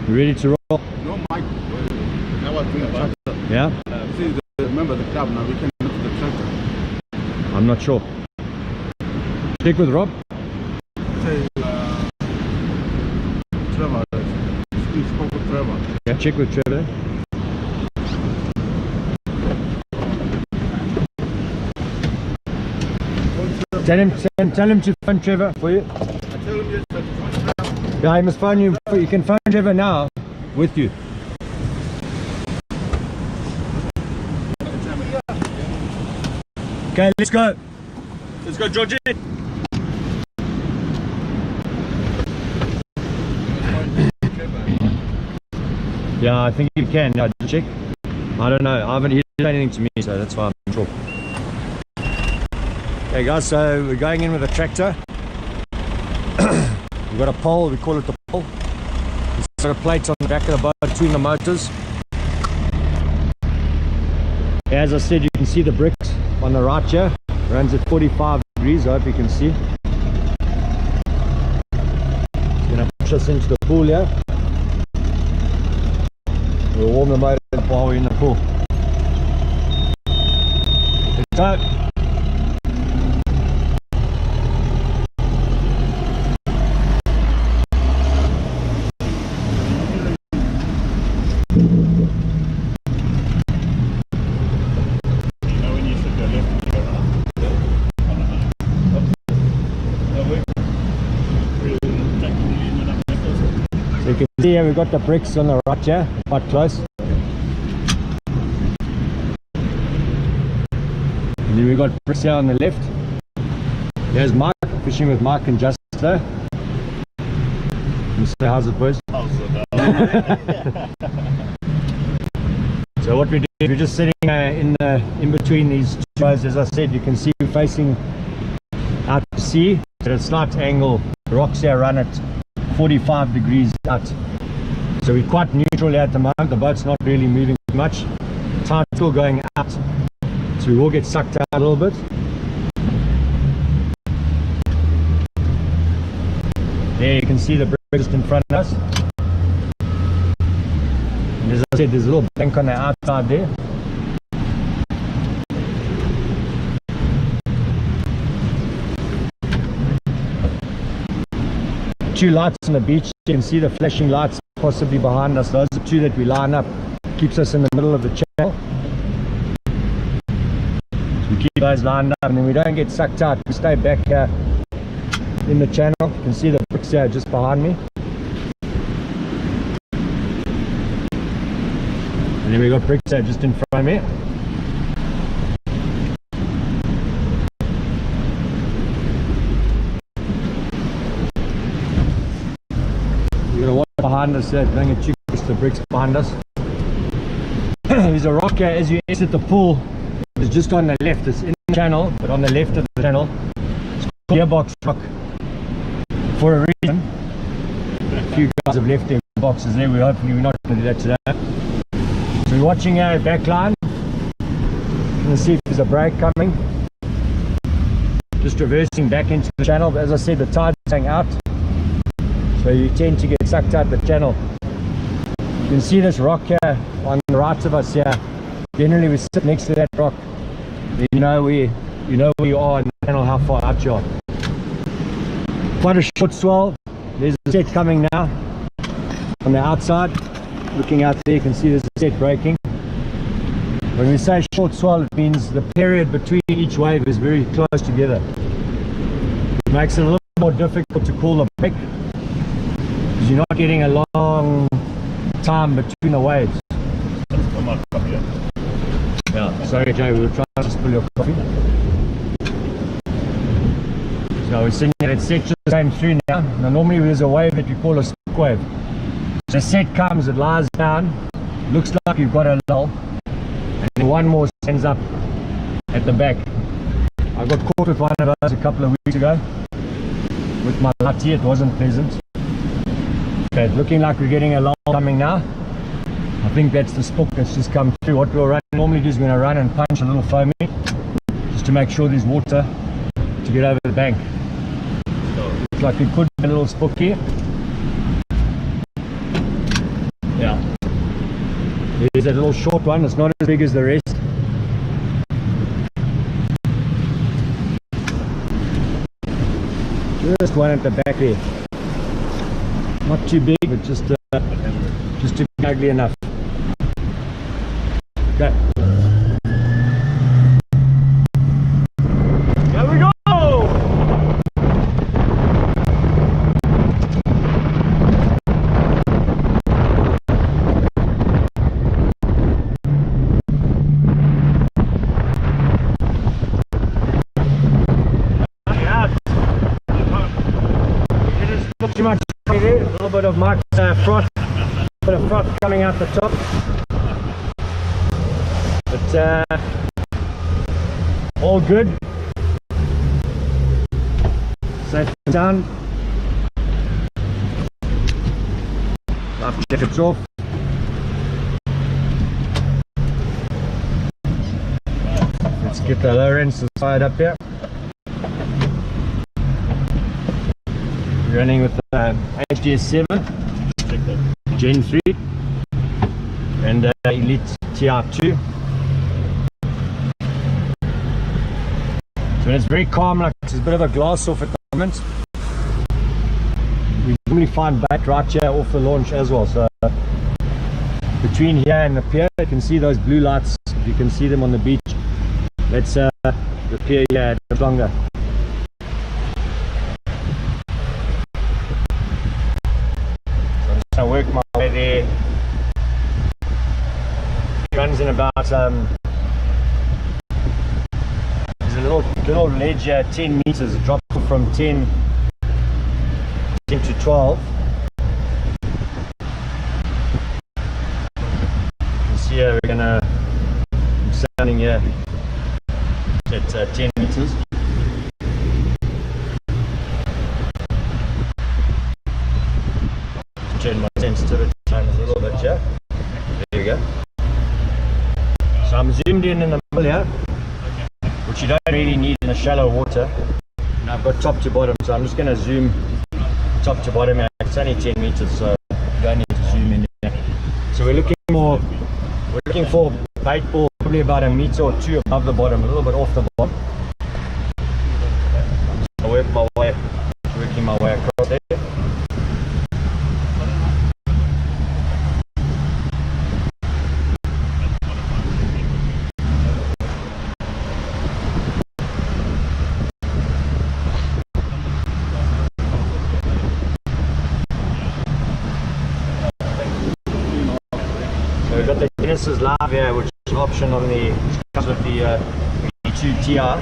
You ready to roll? No, Mike. I was doing a tractor. Yeah? See, remember the club now, we can look the tractor. I'm not sure. Check with Rob. Say, Trevor. We spoke with Trevor. Yeah, check with Trevor. Tell him to phone Trevor for you. I tell him yes, that phone Trevor. Yeah, he must phone you. You can phone Trevor now with you. Okay, let's go. Let's go, Georgie. Yeah, I think you can. Yeah, check. I don't know. I haven't heard anything to me, so that's why I'm not sure. Okay, guys, so we're going in with a tractor. We've got a pole, we call it the pole. There's got a plate on the back of the boat between the motors. As I said, you can see the bricks on the right here. Runs at 45 degrees, I hope you can see. It's going to push us into the pool here. We'll warm the motor up while we're in the pool. Let's go. So you can see here we've got the bricks on the right here, quite close. And then we've got bricks here on the left. There's Mike, fishing with Mike and Just there. You say, how's it, boys? So what we do is we're just sitting in between these two rows. As I said, you can see we're facing out to sea at a slight angle. The rocks here run at 45 degrees out, so we're quite neutral here at the moment. The boat's not really moving much. Tide's still going out, so we will get sucked out a little bit. There you can see the bridge just in front of us, and as I said, there's a little bank on the outside there. Two lights on the beach. You can see the flashing lights possibly behind us. Those are two that we line up. Keeps us in the middle of the channel. So we keep those lined up, and then we don't get sucked out. We stay back here in the channel. You can see the bricks here just behind me. And then we got bricks here just in front of me. Behind us there, don't get too close to the bricks behind us. There's a rock here as you exit the pool. It's just on the left, it's in the channel, but on the left of the channel. It's called gearbox rock for a reason. A few guys have left their boxes there. We're not going to do that today. So we're watching our back line. Going to see if there's a break coming. Just reversing back into the channel, but as I said, the tide's going out, so you tend to get sucked out the channel. You can see this rock here on the right of us here. Generally we sit next to that rock. You know where you are in the channel, how far out you are. Quite a short swell. There's a set coming now on the outside. Looking out there, you can see there's a set breaking. When we say short swell, it means the period between each wave is very close together. It makes it a little more difficult to call a break, because you're not getting a long time between the waves. Yeah, sorry Jay, we were trying to spill your coffee. So we're seeing that it's set just came through now. Now normally there's a wave that we call a stick wave. So the set comes, it lies down, looks like you've got a lull, and then one more stands up at the back. I got caught with one of those a couple of weeks ago with my latte. It wasn't pleasant. Okay, it's looking like we're getting a lull coming now. I think that's the spook that's just come through. What we'll normally do is we're going to run and punch a little foamy just to make sure there's water to get over the bank. Looks like it could be a little spook here. there's a little short one. It's not as big as the rest. Just one at the back there. Not too big, but just to be ugly enough. Okay. Here we go! Not too much there, a little bit of Mark's froth, bit of froth coming out the top, but all good, safe and sound. Life jacket's off. Let's get the lower ends side up here. Running with HDS 7 Gen 3 and Elite TR2. So when it's very calm, like there's a bit of a glass off at the moment, we normally find bait right here off the launch as well. So between here and the pier, you can see those blue lights. You can see them on the beach. That's the pier here at longer. I work my way there. It runs in about there's a little ledge here, 10 meters. It drops from 10 to 12. You can see here I'm standing here at 10 meters. Turn my sensitivity down a little bit here. There you go. So I'm zoomed in the middle here, which you don't really need in the shallow water. And I've got top to bottom, so I'm just going to zoom top to bottom here. It's only 10 meters, so you don't need to zoom in here. So we're looking for bait ball probably about a meter or two above the bottom, a little bit off the bottom. I'll working my way across there. We've got the Genesis Live here, which is an option on comes with the E2 TR,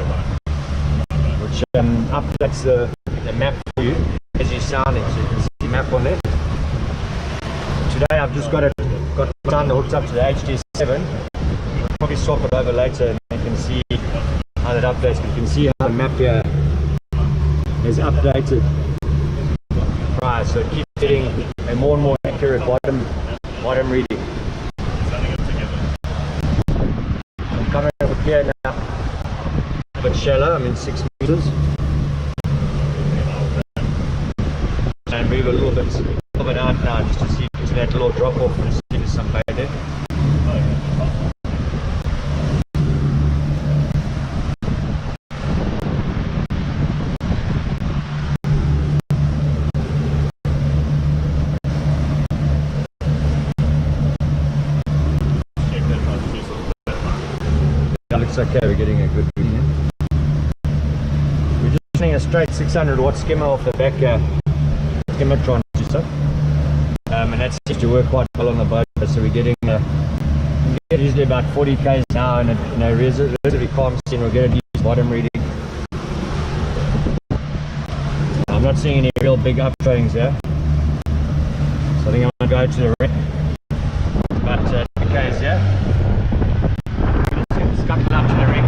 which updates the map for you as you're sounding, so you can see the map on there. Today I've just got my sounder hooked up to the HDS7. I'll probably swap it over later and you can see how that updates. You can see how the map here is updated prior, so it keeps getting a more and more accurate bottom reading. Coming over here now, a bit shallow, I'm in 6 meters. And move a little bit out now just to see if there's that little drop off and see if there's some bait there. Looks okay, we're getting a good reading. We're just running a straight 600 watt skimmer off the back skimmer transducer, and that seems to work quite well on the boat. So we're getting usually about 40 k's now in a relatively calm scene. We'll get a decent bottom reading. I'm not seeing any real big uptrends here, so I think I'm going to go to the wreck. About 10 k's here. Scuttle up to the wreck.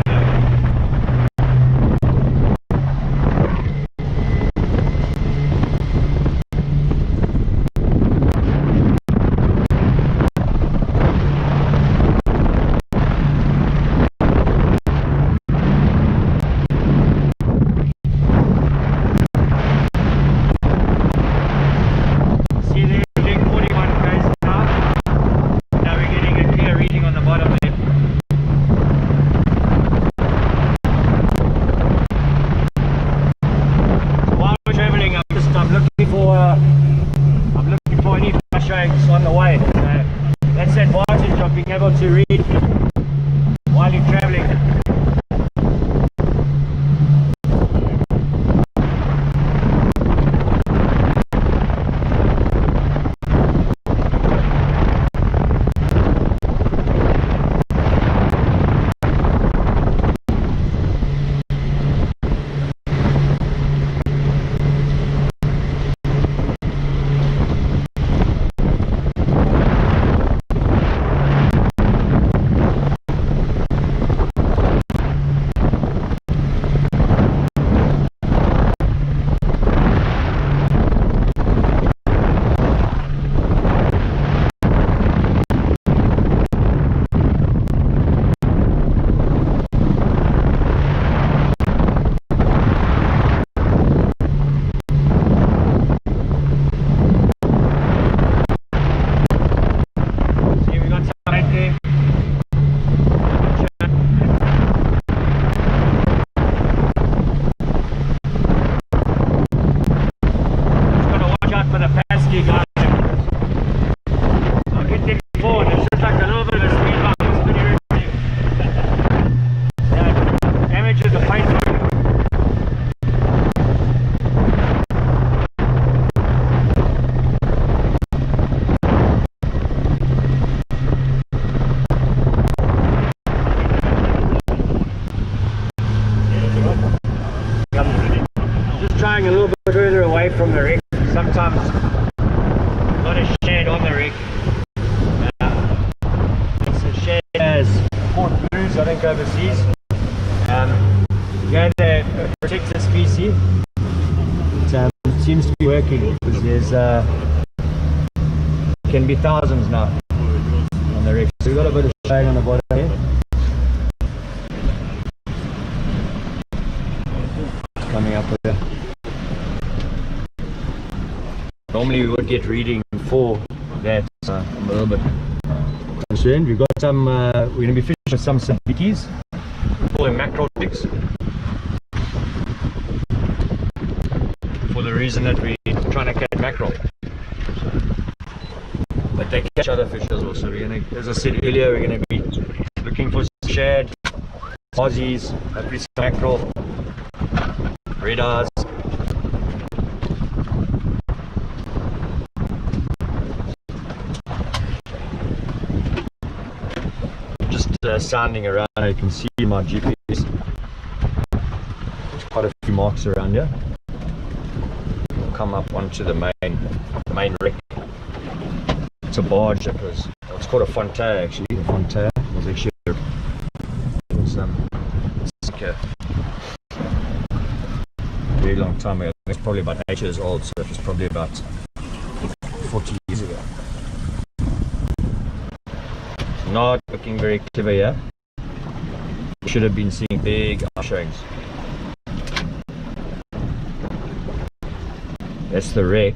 See there, we're doing 41 k's now. right there. Just gotta watch out for the pesky guys. I'll get them forward. It's just like a little bit of a speed bump. It's pretty risky. Yeah, damages the paint. Trying a little bit further away from the wreck. Sometimes a lot of shed on the wreck. It's a shed as Port Blues, I think, overseas. Yeah, they're a protected species. It seems to be working because there's can be thousands now on the wreck. So we've got a bit of shade on the bottom here. It's coming up here. Normally we would get reading for that. I'm a little bit concerned. We've got some, we're going to be fishing with some sabikis. We call them mackerel jigs. For the reason that we're trying to catch mackerel. But they catch other fish as well. So we're going to, as I said earlier, we're going to be looking for shad, Aussies, hopefully some mackerel, red eyes. Sounding around, you can see my GPS. There's quite a few marks around here. We'll come up onto the main wreck. It's a barge. It's called a fontaine actually. The fontaine was actually it's like a very long time ago. It's probably about 8 years old, so it was probably about 40 years ago. Not looking very clever here. Should have been seeing big showings. That's the wreck.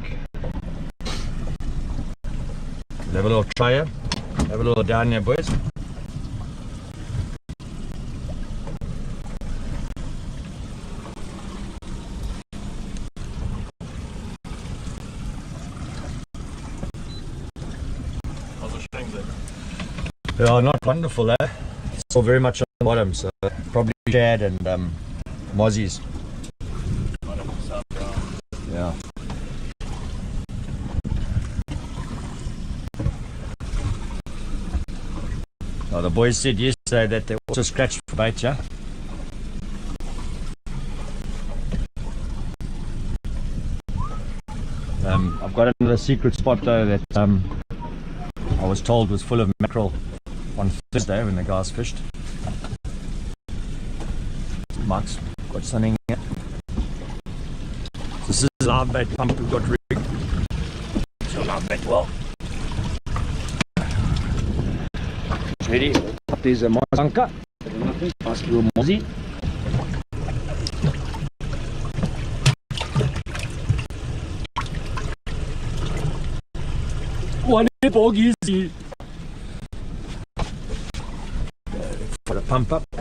Have a little try here. Have a little down here, boys. They are not wonderful, eh? Still very much on the bottom, so probably shad and mozzies. Yeah. Now the boys said yesterday that they also scratched for bait, yeah? I've got another secret spot though that I was told was full of mackerel on Thursday when the guys fished. Mark's got something here. This is a live bait pump we've got rigged. It's a live bait well. It's ready. There's a mazanka. Nice little mozzie. One bog easy. For the pump up. I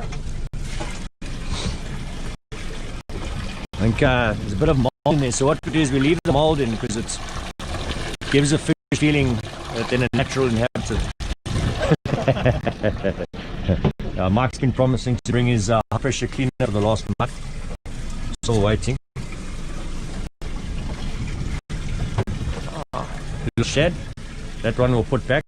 think there's a bit of mold in there, so what we do is we leave the mold in because it gives a fish feeling that they're a natural inhabitant. Mike's been promising to bring his high pressure cleaner for the last month. Still waiting. Little shed. That one we'll put back.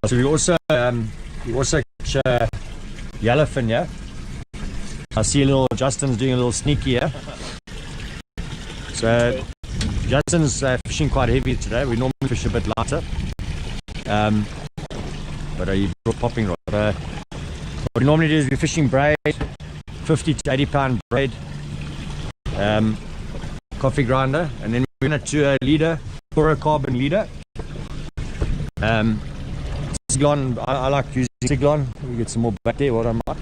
So we also catch yellowfin, yeah. I see a little Justin's doing a little sneaky here. So Justin's fishing quite heavy today. We normally fish a bit lighter, but he brought popping rod. What we normally do is we're fishing braid, 50 to 80 pound braid, coffee grinder, and then we're going to a leader, fluorocarbon leader. Siglon, I like using Siglon. We get some more back there, what I might.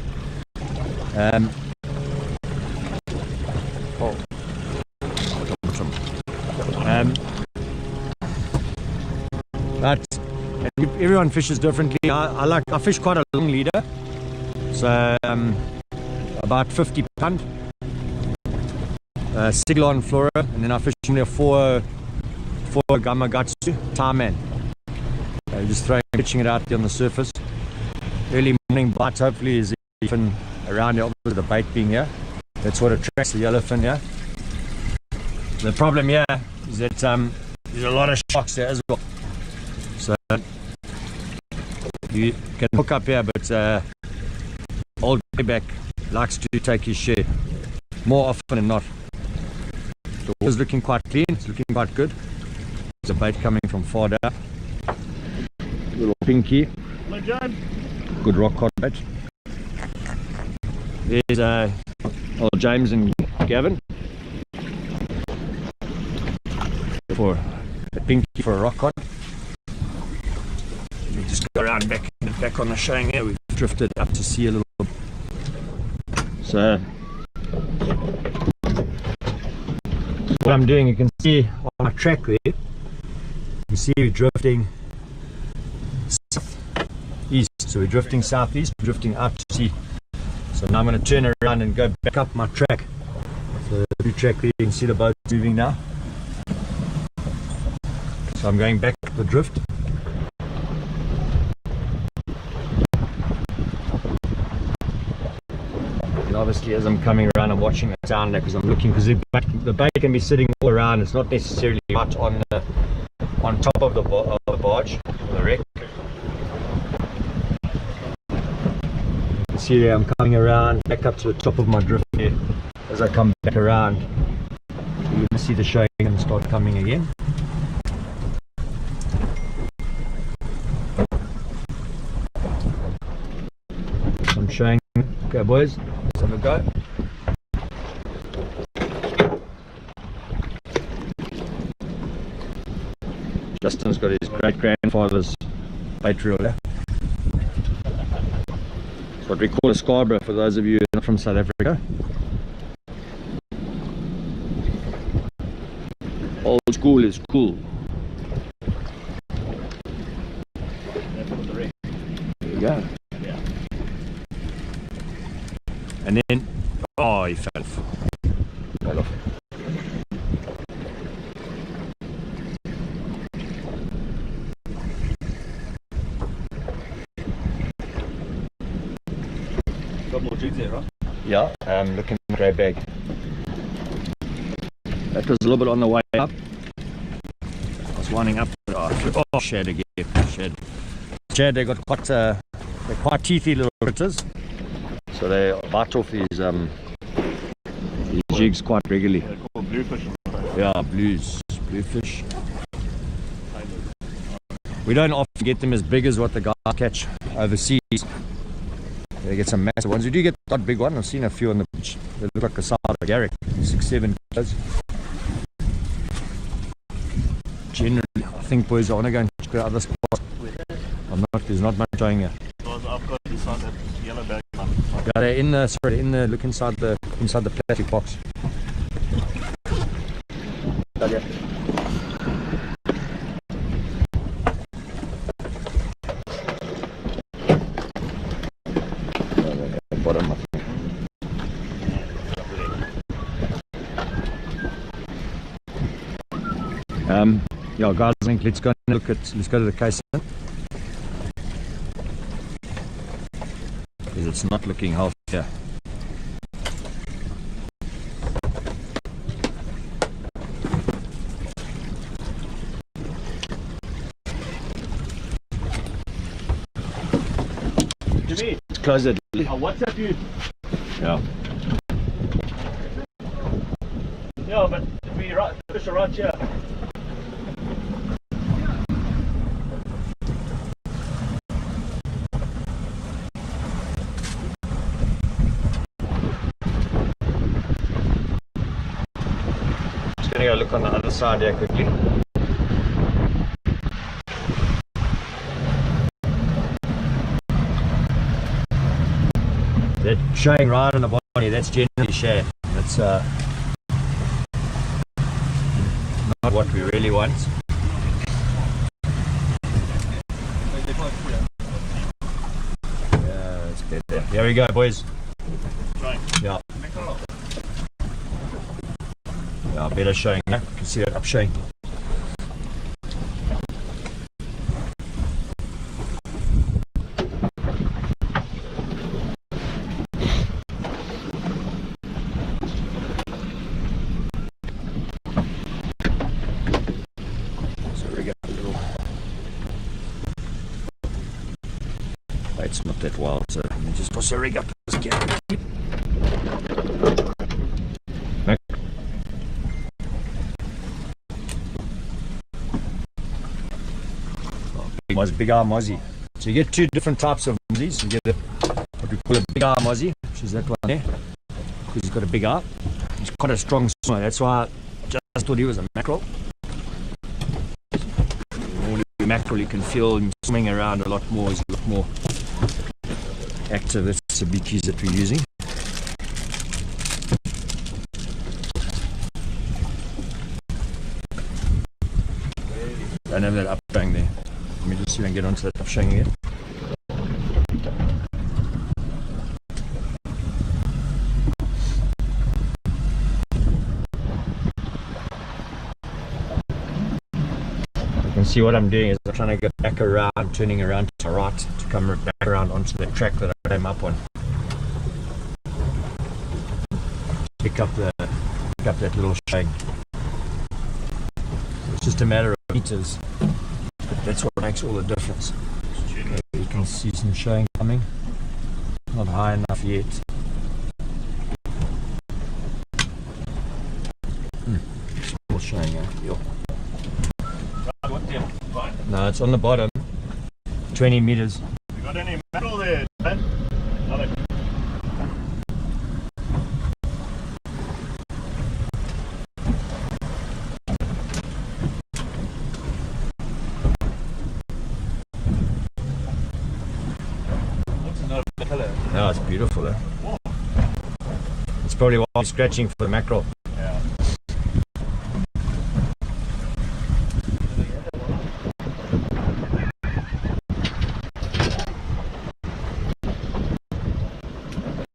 But everyone fishes differently. I fish quite a long leader, so about 50 pound. Siglon fluoro, and then I fish only a 4 Gamagatsu Tarman. Just pitching it out there on the surface. Early morning bites, hopefully, is even around here, obviously the bait being here. That's what attracts the yellowfin here. The problem here is that there's a lot of sharks there as well. So you can hook up here, but old greyback likes to take his share more often than not. The water's looking quite clean, it's looking quite good. There's a bait coming from far down. Little pinky. Hello, John. Good rock cod bait. There's old James and Gavin for a pinky for a rock cod. We just go around back on the showing here. We've drifted up to sea a little bit. So what I'm doing, you can see on my track there, you can see we're drifting southeast. So we're drifting southeast, drifting out to sea. So now I'm going to turn around and go back up my track. So the track there, you can see the boat moving now. So I'm going back up the drift. And obviously as I'm coming around, I'm watching the sound there because I'm looking, because the bait can be sitting all around. It's not necessarily right on top of the barge, or the wreck. See there, I'm coming around back up to the top of my drift here. As I come back around, you can see the showing and start coming again. I'm showing. Okay boys, let's have a go. Justin's got his great-grandfather's bait reel there. What we call a Scarborough for those of you not from South Africa. Old school is cool. There you go. Yeah. And then, oh, he fell off. Got more jigs there, right? Yeah, looking at grey bag. That was a little bit on the way up. I was winding up. Oh, shad again. Shad, they got quite, they're quite teethy little critters. So they bite off these jigs quite regularly. They're called bluefish. Yeah, bluefish. We don't often get them as big as what the guys catch overseas. They get some massive ones. We do get that big one. I've seen a few on the beach. They look like the size of a Garrick, 6-7 kilos. Generally, I think boys, I want to go and check the other spots. There's not much showing here. I've got inside that yellow bag. Yeah, they're in the look inside the plastic box. Okay. Bottom of yeah guys, I think let's go to the case because it's not looking healthy here. Jimmy, Let's close it. I'll WhatsApp you. Yeah. Yeah, but if we fish right here. just going to go look on the other side here quickly. That showing right on the body, that's generally share. That's not what we really want. Yeah, it's better. Here we go, boys. Yeah. Yeah, better showing. You can see that up showing. It's not that wild, so let me just toss a rig up this camera. Big arm Aussie. So you get two different types of mozzies. You get what we call a big arm Aussie, which is that one there, because he's got a big arm. He's quite a strong swimmer. That's why I just thought he was a mackerel. Normally mackerel, you can feel him swimming around a lot more. He's a lot more active. That's the beakies that we're using. Don't have that up bang there. Let me just see if I can get onto that up showing again. You can see what I'm doing is I'm trying to get back around, turning around to the right to come back around onto the track that I came up on. Pick up that little shag. It's just a matter of meters. That's what makes all the difference. Okay, you can see some showing coming. Not high enough yet. Still showing out. No, it's on the bottom. 20 meters. You got any metal there, Dan? Nothing. Oh, it's beautiful, eh? It's probably why I'm scratching for the mackerel. Yeah.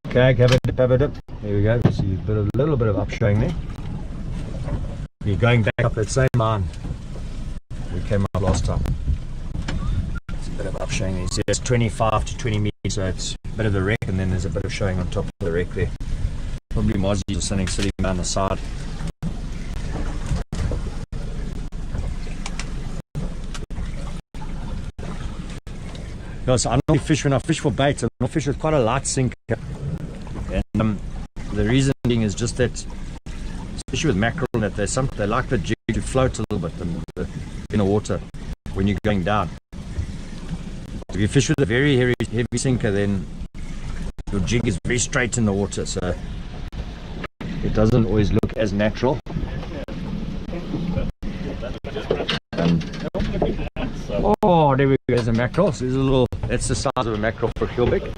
Okay, have a dip, have a dip. There we go. You see a little bit of upshowing there. You're going back up that same mine we came up last time. It's a bit of upshowing there. You see it's 25 to 20 meters, so it's a bit of the wreck, and then there's a bit of showing on top of the wreck there. Probably mozzies or something sitting down the side. Yeah, so I normally fish when I fish for bait, and I fish with quite a light sinker. And the reason being is just that, especially with mackerel, that they like the jig to float a little bit in the water when you're going down. If you fish with a very heavy sinker, then your jig is very straight in the water, so it doesn't always look as natural. Oh, there we go. There's a mackerel. So that's the size of a mackerel for keelback.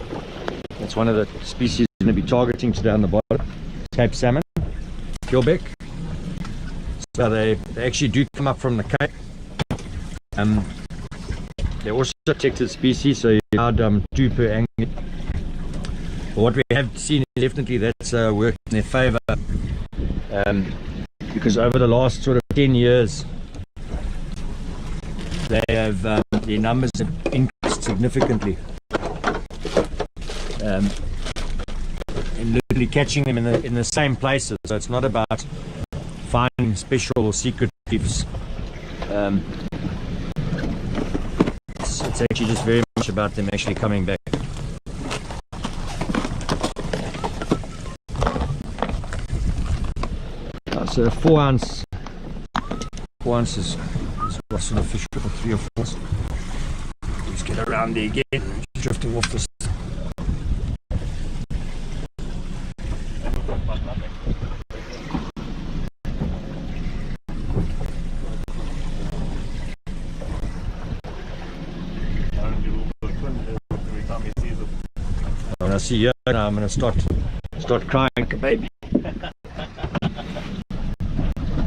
That's one of the species we're going to be targeting today on the bottom. Cape salmon, keelback. So they actually do come up from the Cape. They're also protected species, so you allowed 2 per angle. But what we have seen is definitely that's worked in their favour, because over the last sort of 10 years, they have their numbers have increased significantly. And literally catching them in the same places. So it's not about finding special or secret reefs. It's actually just very much about them actually coming back. So 4 ounce is what sort of fish for 3 or 4. Just get around there again, drifting off this. I see here now, I'm going to start crying like a baby.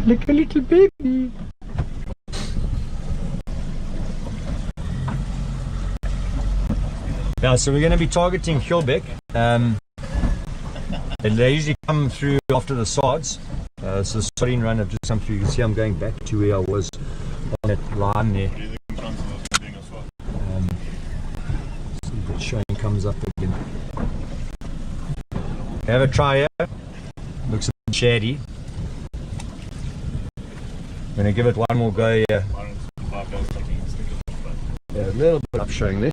Like a little baby. Yeah, so we're going to be targeting Gilbeck. They usually come through after the SARDs. So the sardine run have just come through. You can see I'm going back to where I was on that line there. See if the showing comes up again. Have a try here. Looks a bit shady. I'm going to give it one more go here. Yeah, a little bit up showing there.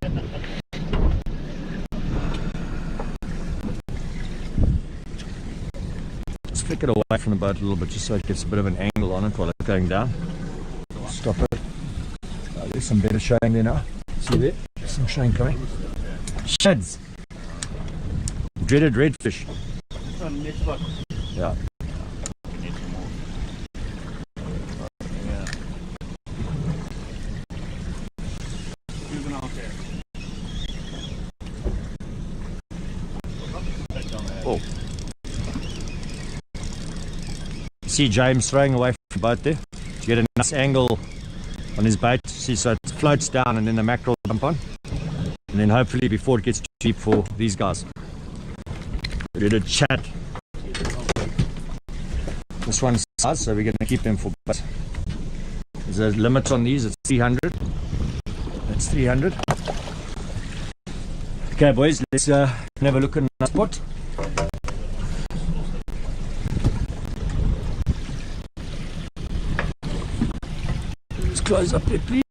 Let's flick it away from the boat a little bit just so it gets a bit of an angle on it while it's going down. Stop it. There's some better showing there now. See there? Some showing coming. Shads. Dreaded redfish. Yeah. Oh. See James throwing away from the boat there to get a nice angle on his bait. See, so it floats down and then the mackerel jump on, and then hopefully before it gets too deep for these guys. We did a chat. This one's size, so we're going to keep them for both. There's a limit on these, it's 300. That's 300. Okay boys, let's have a look at the spot. Let's close up there please.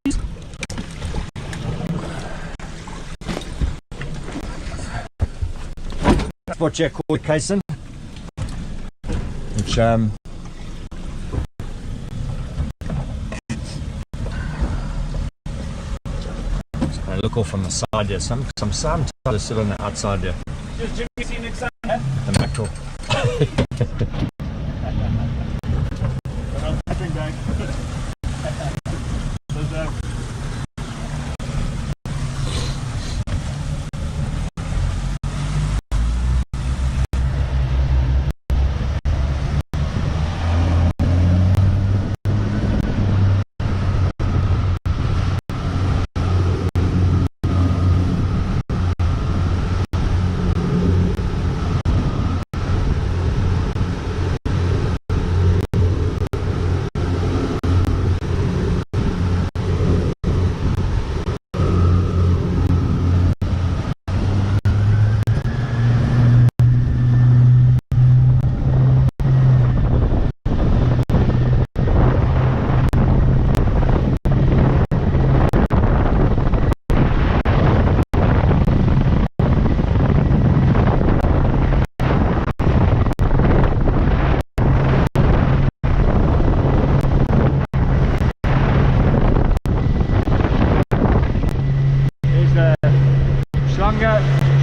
Spot here called Cason, which I look off on the side there. Some try to sit on the outside there. Just Jimmy, see you next time. The mackerel.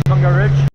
Stronger ridge.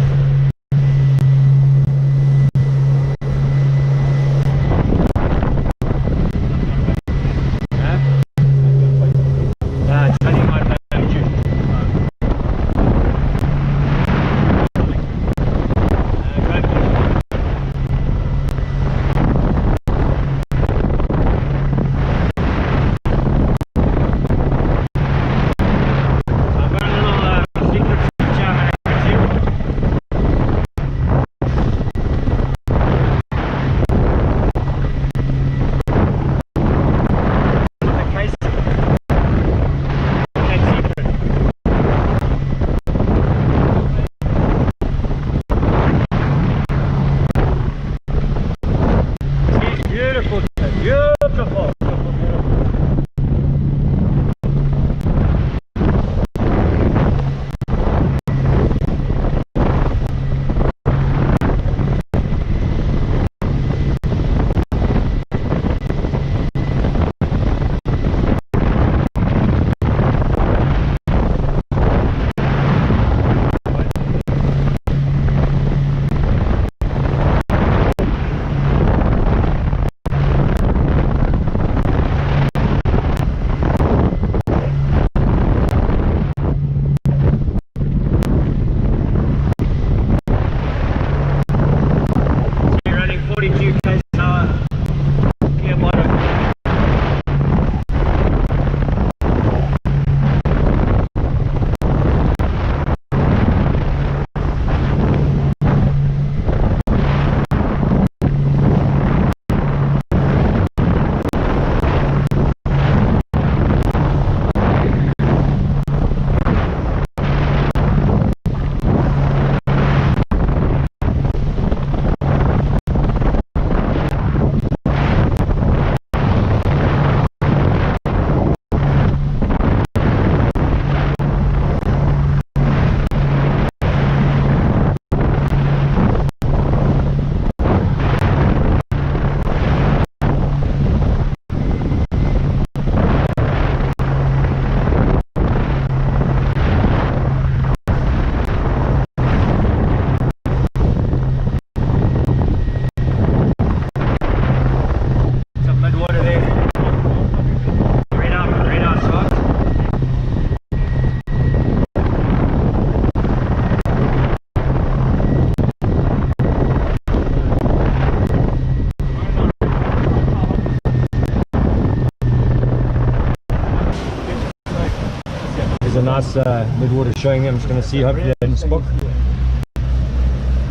nice midwater showing here. I'm just going to see, hopefully they didn't spook.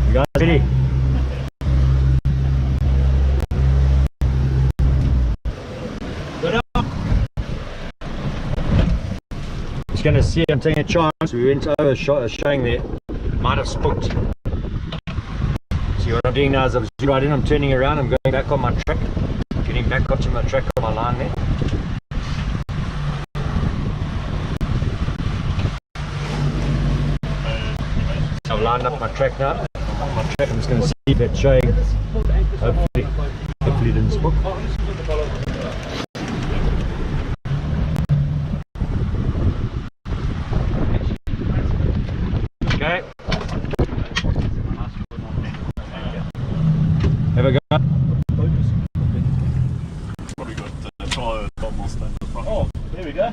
You guys ready? Just going to see, I'm taking a chance. We went over showing there. Might have spooked. See what I'm doing now is I've zoomed right in, I'm turning around, I'm going back on my track. Getting back onto my track on my line there. I've lined up my track now. On my track, I'm just going to see if it's showing. Hopefully it didn't spook. Okay. Have a go. Probably got tyres almost in the front. Oh, there we go.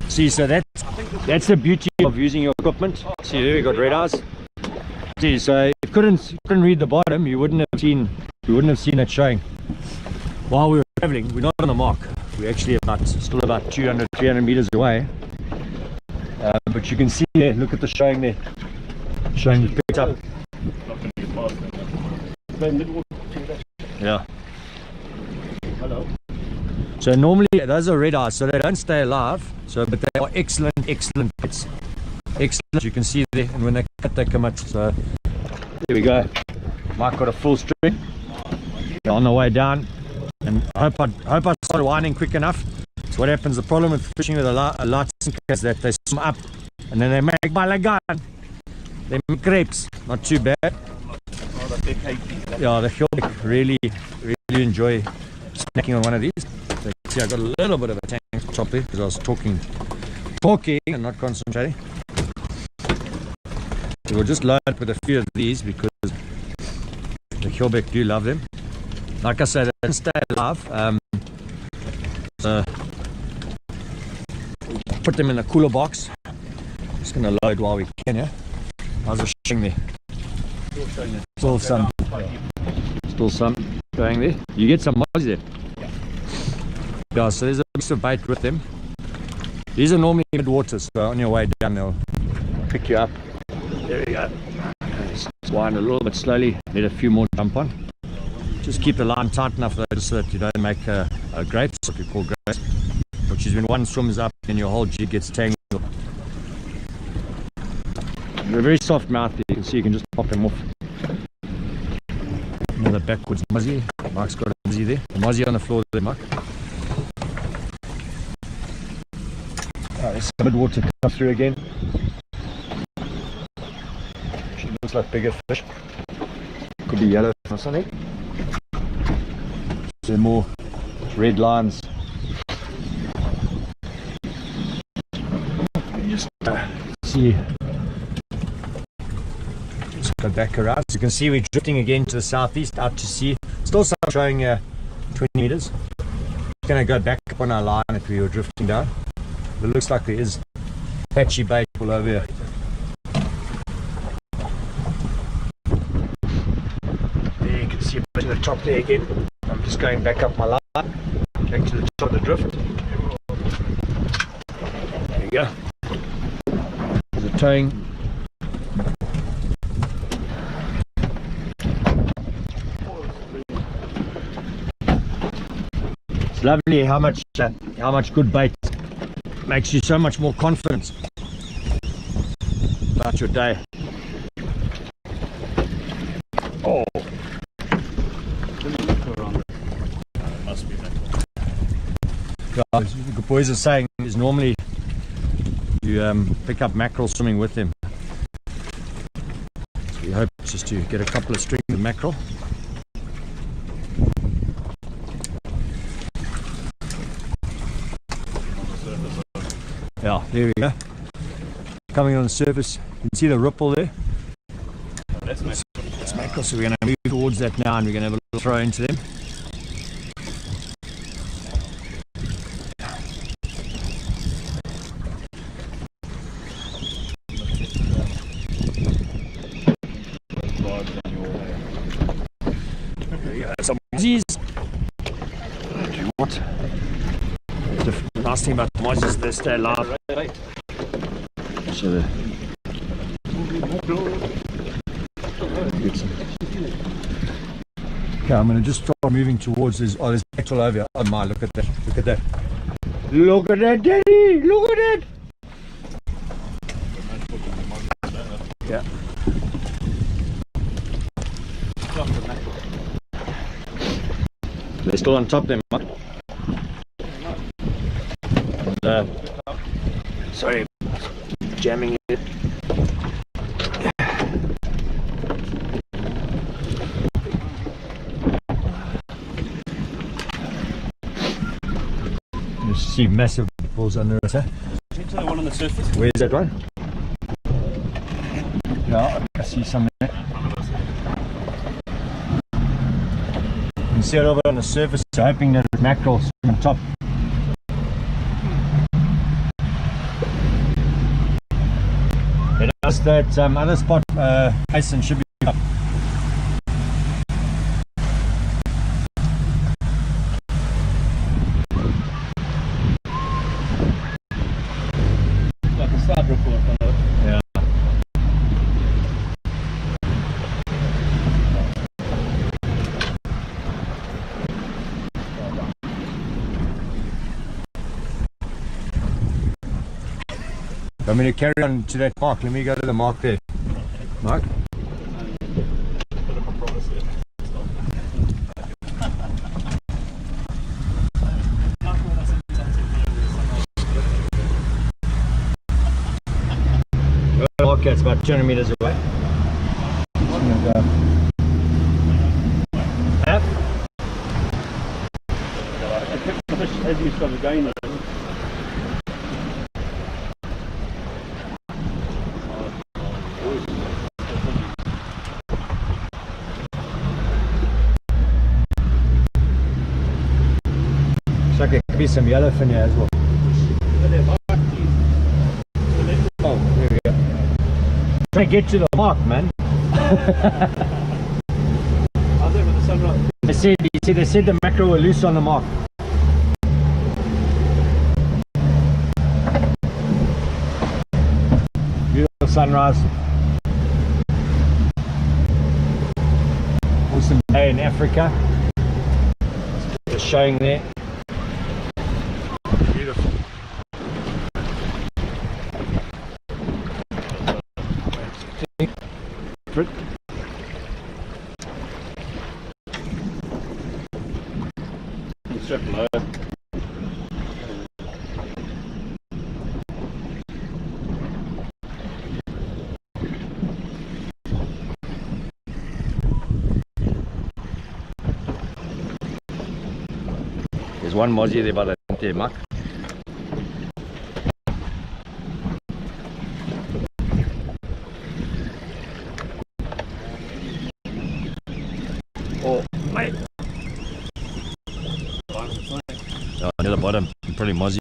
See, so that's the beauty of using your equipment. See, there we got red eyes. See, so if you couldn't read the bottom, you wouldn't have seen it showing. While we were traveling, we're not on the mark. We're actually still about 200, 300 meters away. But you can see there, look at the showing there. Showing picked up. Yeah. Hello. So normally those are red eyes, so they don't stay alive. So, but they are excellent pets. Excellent. You can see there, and when they cut, they come out. So there we go. Mike got a full string on the way down, and I hope I started winding quick enough. So what happens? The problem with fishing with a light sinker is that they swim up, and then they make balagan. They make crepes. Not too bad. Yeah, the Hilbeck really enjoy snacking on one of these. So you can see I got a little bit of a tank top there because I was talking and not concentrating. So we'll just load up with a few of these because the Hilbeck do love them. Like I said, they don't stay alive. So put them in a cooler box. Just going to load while we can, yeah? How's the showing there? Still some going there. You get some mozzie there. Yeah, so there's a mix of bait with them. These are normally midwater, so on your way down they'll pick you up. There we go. Just wind a little bit slowly, let a few more jump on. Just keep the line tight enough though so that you don't make grapes, what we call grapes, which is when one swims up and your whole jig gets tangled. They're very soft mouth, you can see, you can just pop them off. Another backwards mozzie. Mark's got a mozzie there. A mozzie on the floor there, Mark. There's some midwater come through again. She looks like bigger fish. Could be yellow or something. There are more red lines. Just see. Just go back around. So you can see we're drifting again to the southeast, out to sea. Still some showing 20 meters. Just going to go back up on our line that we were drifting down. It looks like there is patchy bait all over here. There you can see a bit of the top there again. I'm just going back up my line, back to the top of the drift. There you go. There's a towing. It's lovely how much good bait makes you so much more confident about your day. Oh, must be that one. yeah, the boys are saying is normally you pick up mackerel swimming with them. So we hope just to get a couple of strings of mackerel. Yeah, there we go. Coming on the surface, you can see the ripple there. That's mackerel, so we're going to move towards that now and we're going to have a little throw into them. nice thing about the mods is they stay alive. So okay, I'm going to just start moving towards this. Oh, there's petrol over here. Oh my, look at that. Look at that. Look at that, Daddy. Look at that. Yeah. They're still on top there, Mark. Sorry, jamming it. You see massive balls under us, huh? Is there one on the surface? Where's that one? Yeah, I see some there. You can see it over on the surface, so hoping that it's mackerel on top. It does that other spot, Mason should be up. Like a start report on it. Yeah. I'm going to carry on to that mark. Let me go to the mark there. Mark? Okay, it's about 200 meters away. Just gonna go. Yep. I kept the fish as you started going. Looks like there could be some yellowfin here as well. Oh, there we go. Trying to get to the mark, man. They said the mackerel were loose on the mark. Beautiful sunrise. Awesome day in Africa. Just showing there. Beautiful. Strip low. There's one mozzie there by the there, Mark. Oh, mate. Oh, near the bottom, probably mozzie.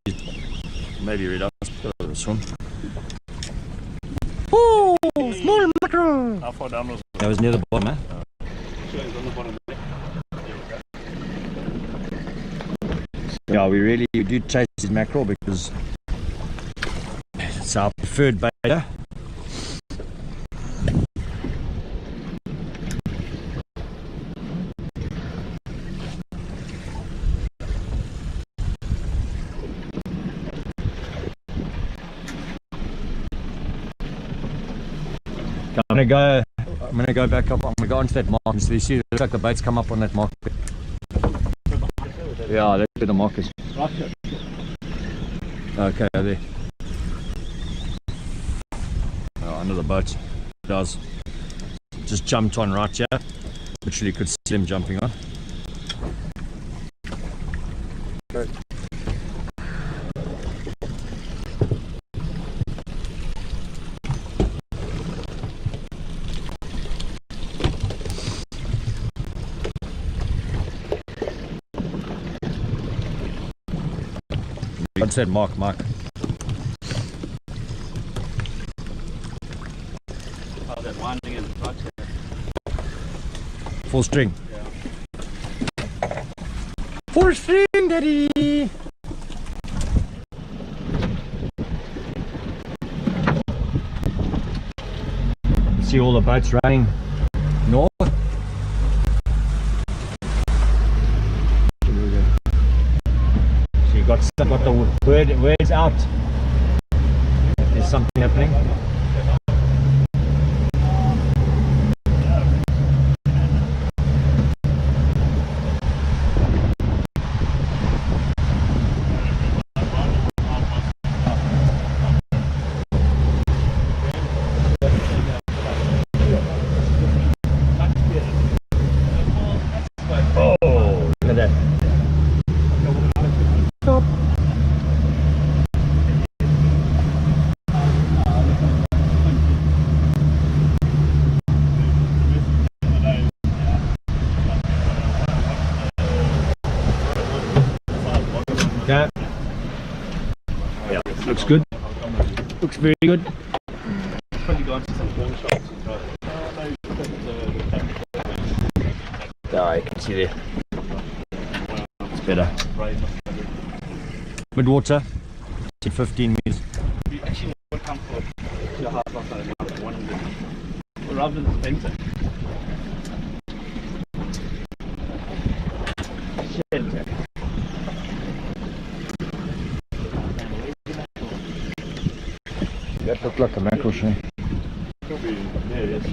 Maybe red eyes. This one. Oh, small mackerel. How far down was it? That was near the bottom, eh? On the bottom there. Yeah, we really do chase this mackerel because it's our preferred bait. I'm gonna go back up. I'm gonna go onto that mark. So you see, it looks like the baits come up on that mark. Yeah, that's where the mark is. Okay, there. Oh, under the boat. It does. Just jumped on right here. Literally could see them jumping on. Okay. What's that mark? Oh, that winding in right there. Full string. Yeah. Full string, Daddy! see all the boats running north. So you've got the words out. There's something happening. Yeah. Yeah, looks good. Looks very good. Yeah, you can see there. It's better. Midwater, 15 meters. We actually would come for your house last night at 100. Rather than Spencer. Shit. That looked like a mackerel shrimp. Probably, yeah, yes.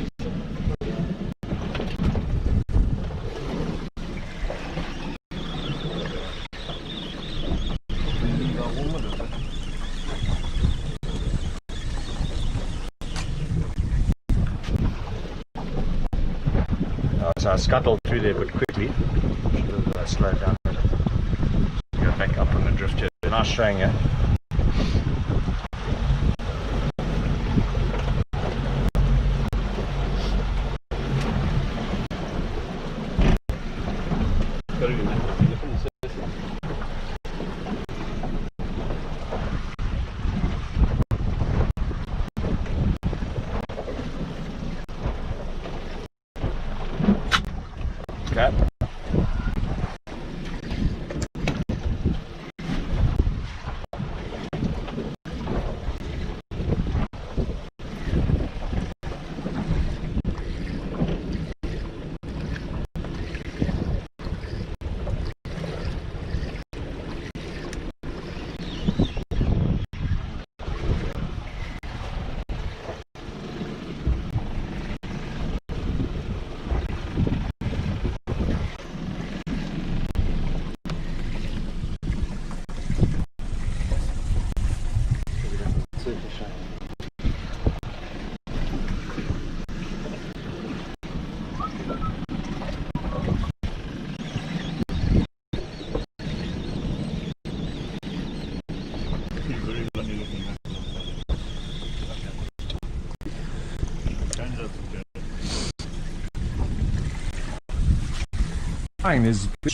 So I scuttled through there but quickly. Should have slowed down a bit. Go back up on the drift here. Nice showing here. Okay.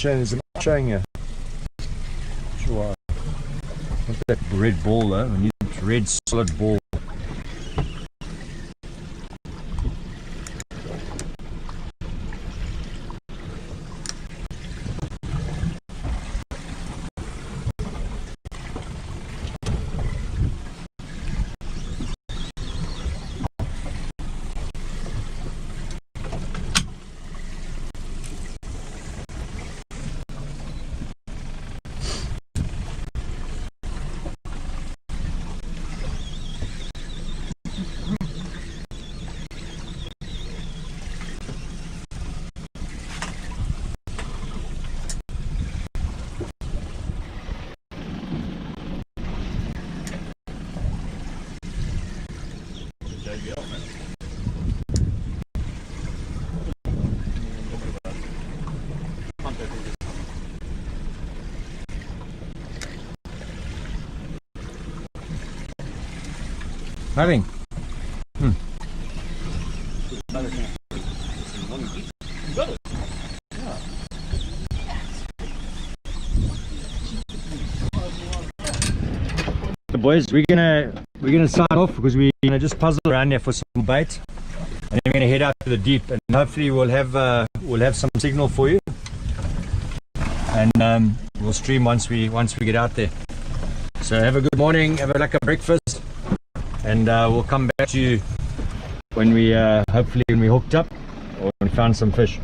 There's a showing you. Sure. Not that red ball though, I need a red solid ball. Nothing. So boys, we're gonna sign off because we're gonna just puzzle around here for some bait, and then we're gonna head out to the deep, and hopefully we'll have some signal for you, and we'll stream once we get out there. So have a good morning, have a breakfast, and we'll come back to you when we hopefully when we hooked up or when we found some fish.